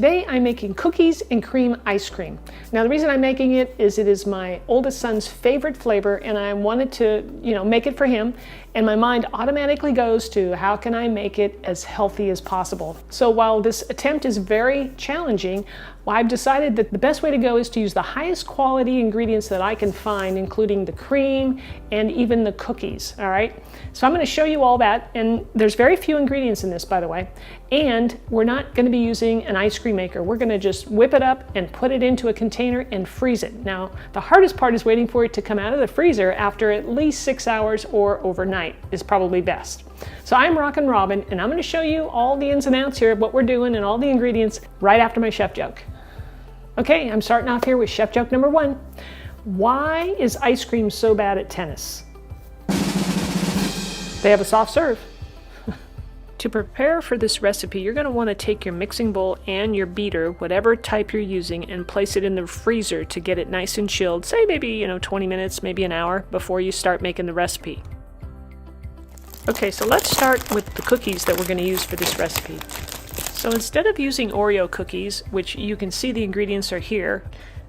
Today I'm making cookies and cream ice cream. Now the reason I'm making it is my oldest son's favorite flavor, and I wanted to, make it for him, and my mind automatically goes to how can I make it as healthy as possible. So while this attempt is very challenging, I've decided that the best way to go is to use the highest quality ingredients that I can find, including the cream and even the cookies, all right? So I'm gonna show you all that, and there's very few ingredients in this, by the way, and we're not gonna be using an ice cream maker. We're gonna just whip it up and put it into a container and freeze it. Now, the hardest part is waiting for it to come out of the freezer after at least 6 hours or overnight is probably best. So I'm Rockin' Robin, and I'm gonna show you all the ins and outs here of what we're doing and all the ingredients right after my chef joke. Okay, I'm starting off here with chef joke number 1. Why is ice cream so bad at tennis? They have a soft serve. To prepare for this recipe, you're going to want to take your mixing bowl and your beater, whatever type you're using, and place it in the freezer to get it nice and chilled, say maybe 20 minutes, maybe an hour before you start making the recipe. Okay, so let's start with the cookies that we're going to use for this recipe. So instead of using Oreo cookies, which you can see the ingredients are here,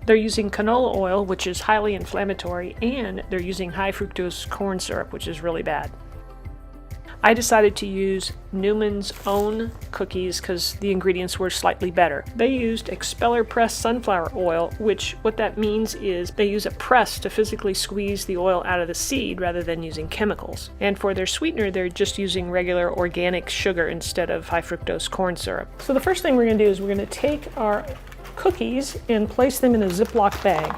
they're using canola oil, which is highly inflammatory, and they're using high fructose corn syrup, which is really bad. I decided to use Newman's own cookies because the ingredients were slightly better. They used expeller pressed sunflower oil, which what that means is they use a press to physically squeeze the oil out of the seed rather than using chemicals. And for their sweetener, they're just using regular organic sugar instead of high fructose corn syrup. So the first thing we're going to do is we're going to take our cookies and place them in a Ziploc bag.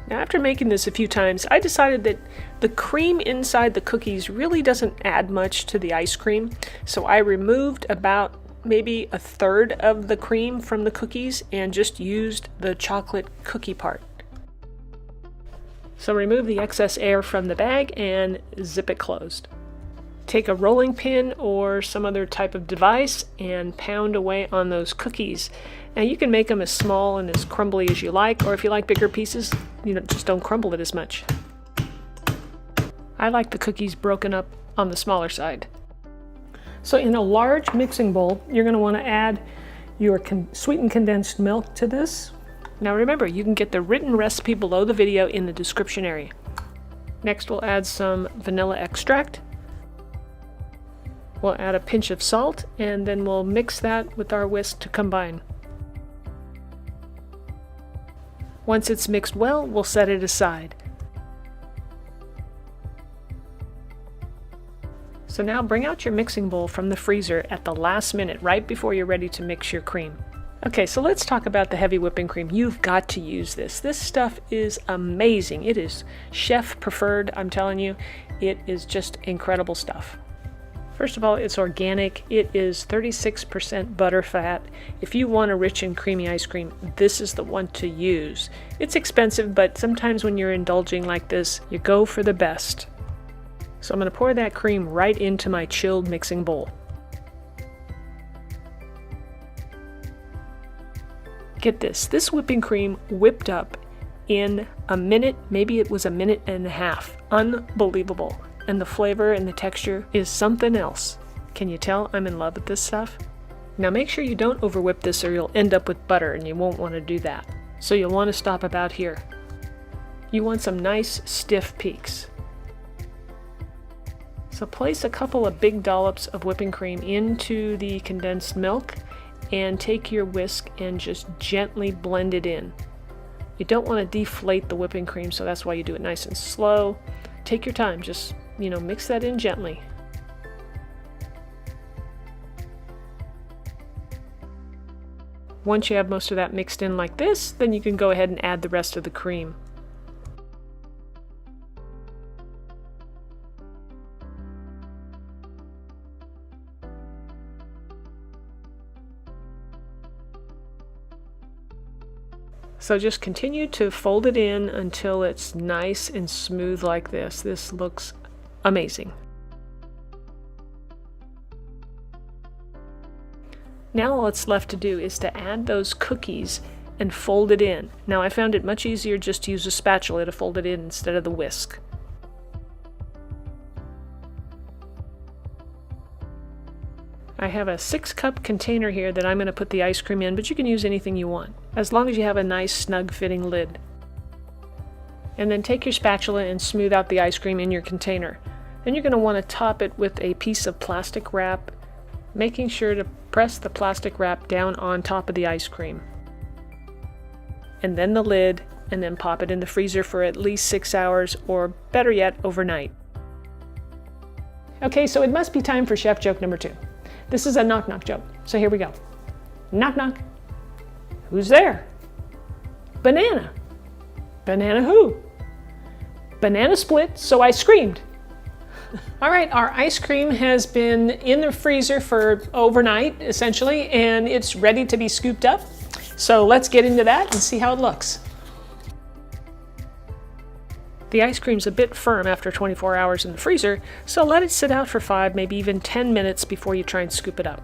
Now, after making this a few times, I decided that the cream inside the cookies really doesn't add much to the ice cream, so I removed about maybe a third of the cream from the cookies and just used the chocolate cookie part. So remove the excess air from the bag and zip it closed. Take a rolling pin or some other type of device and pound away on those cookies. Now you can make them as small and as crumbly as you like, or if you like bigger pieces, just don't crumble it as much. I like the cookies broken up on the smaller side. So in a large mixing bowl, you're going to want to add your sweetened condensed milk to this. Now remember, you can get the written recipe below the video in the description area. Next we'll add some vanilla extract. We'll add a pinch of salt, and then we'll mix that with our whisk to combine. Once it's mixed well, we'll set it aside. So now bring out your mixing bowl from the freezer at the last minute, right before you're ready to mix your cream. Okay, so let's talk about the heavy whipping cream. You've got to use this. This stuff is amazing. It is chef preferred, I'm telling you. It is just incredible stuff. First of all, it's organic. It is 36% butterfat. If you want a rich and creamy ice cream, this is the one to use. It's expensive, but sometimes when you're indulging like this, you go for the best. So I'm going to pour that cream right into my chilled mixing bowl. Get this whipping cream whipped up in a minute, maybe it was a minute and a half. Unbelievable. And the flavor and the texture is something else. Can you tell I'm in love with this stuff? Now make sure you don't over whip this or you'll end up with butter, and you won't want to do that. So you'll want to stop about here. You want some nice stiff peaks. So place a couple of big dollops of whipping cream into the condensed milk and take your whisk and just gently blend it in. You don't want to deflate the whipping cream, so that's why you do it nice and slow. Take your time, just mix that in gently. Once you have most of that mixed in like this, then you can go ahead and add the rest of the cream. So just continue to fold it in until it's nice and smooth like this. This looks amazing. Now all it's left to do is to add those cookies and fold it in. Now I found it much easier just to use a spatula to fold it in instead of the whisk. I have a 6-cup container here that I'm going to put the ice cream in, but you can use anything you want, as long as you have a nice snug fitting lid. And then take your spatula and smooth out the ice cream in your container. Then you're going to want to top it with a piece of plastic wrap, making sure to press the plastic wrap down on top of the ice cream. And then the lid, and then pop it in the freezer for at least 6 hours, or better yet, overnight. Okay, so it must be time for chef joke number 2. This is a knock-knock joke, so here we go. Knock knock. Who's there? Banana. Banana who? Banana split, so I screamed. All right, our ice cream has been in the freezer for overnight, essentially, and it's ready to be scooped up. So let's get into that and see how it looks. The ice cream's a bit firm after 24 hours in the freezer, so let it sit out for 5, maybe even 10 minutes before you try and scoop it up.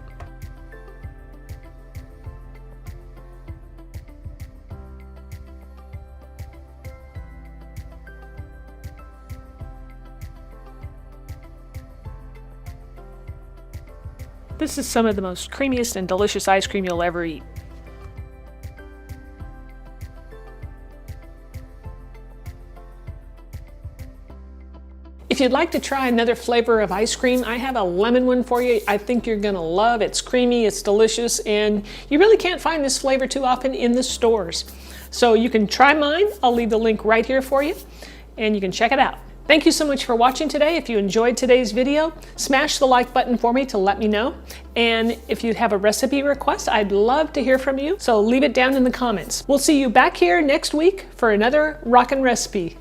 This is some of the most creamiest and delicious ice cream you'll ever eat. If you'd like to try another flavor of ice cream, I have a lemon one for you. I think you're gonna love. It's creamy, it's delicious, and you really can't find this flavor too often in the stores. So you can try mine. I'll leave the link right here for you, and you can check it out. Thank you so much for watching today. If you enjoyed today's video, smash the like button for me to let me know. And if you have a recipe request, I'd love to hear from you. So leave it down in the comments. We'll see you back here next week for another rockin' recipe.